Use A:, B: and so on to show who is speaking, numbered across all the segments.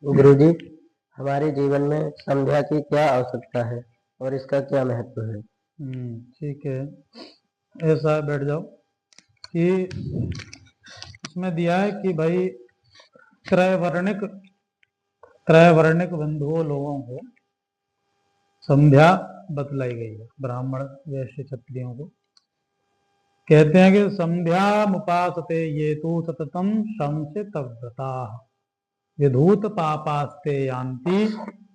A: गुरुजी, हमारे जीवन में संध्या की क्या आवश्यकता है और इसका क्या महत्व है?
B: ठीक है, ऐसा बैठ जाओ कि इसमें दिया है कि भाई त्रैवर्णिक बंधुओं लोगों को संध्या बतलाई गई है। ब्राह्मण वैश्य क्षत्रियों को कहते हैं कि संध्या मुपासते ये तो सततम संसितव्रता विधूत पापास्ते यान्ति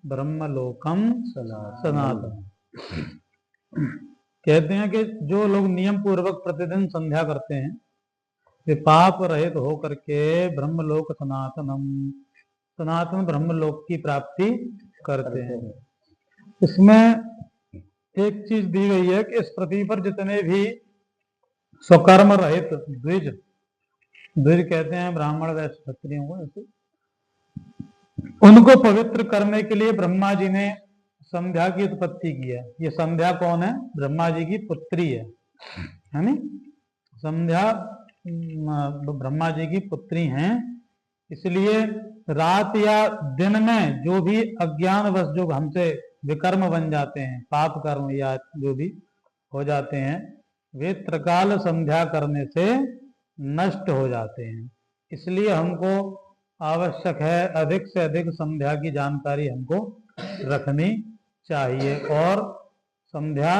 B: ब्रह्मलोकम सनातन। कहते हैं कि जो लोग नियम पूर्वक प्रतिदिन संध्या करते हैं वे पाप रहित होकर के ब्रह्मलोक सनातन ब्रह्मलोक की प्राप्ति करते हैं। इसमें एक चीज दी गई है कि इस पृथ्वी पर जितने भी स्वकर्म रहित द्विज कहते हैं ब्राह्मण वैश्य क्षत्रियों को, ऐसे उनको पवित्र करने के लिए ब्रह्मा जी ने संध्या की उत्पत्ति की है। ये संध्या कौन है? ब्रह्मा जी की पुत्री है नी? संध्या ब्रह्मा जी की पुत्री हैं। इसलिए रात या दिन में जो भी अज्ञानवश जो हमसे विकर्म बन जाते हैं, पाप कर्म या जो भी हो जाते हैं, वे त्रिकाल संध्या करने से नष्ट हो जाते हैं। इसलिए हमको आवश्यक है अधिक से अधिक संध्या की जानकारी हमको रखनी चाहिए और संध्या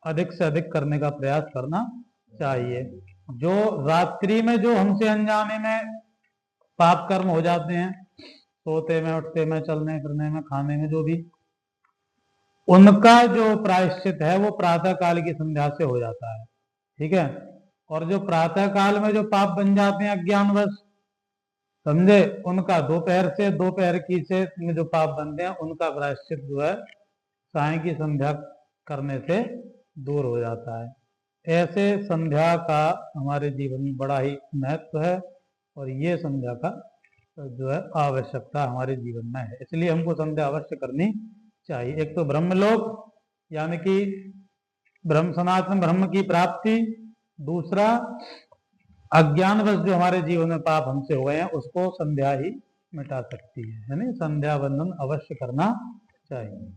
B: अधिक से अधिक करने का प्रयास करना चाहिए। जो रात्रि में जो हमसे अनजाने में पाप कर्म हो जाते हैं, सोते में, उठते में, चलने फिरने में, खाने में, जो भी, उनका जो प्रायश्चित है वो प्रातः काल की संध्या से हो जाता है। ठीक है। और जो प्रातः काल में जो पाप बन जाते हैं अज्ञानवश, समझे, उनका दोपहर की से जो पाप बनते हैं उनका प्रायश्चित जो है साय की संध्या करने से दूर हो जाता है। ऐसे संध्या का हमारे जीवन में बड़ा ही महत्व है और ये संध्या का जो है आवश्यकता हमारे जीवन में है। इसलिए हमको संध्या अवश्य करनी चाहिए। एक तो ब्रह्मलोक यानी कि सनातन ब्रह्म की प्राप्ति, दूसरा अज्ञानवश जो हमारे जीवन में पाप हमसे हो गए हैं उसको संध्या ही मिटा सकती है। यानी संध्या बंधन अवश्य करना चाहिए।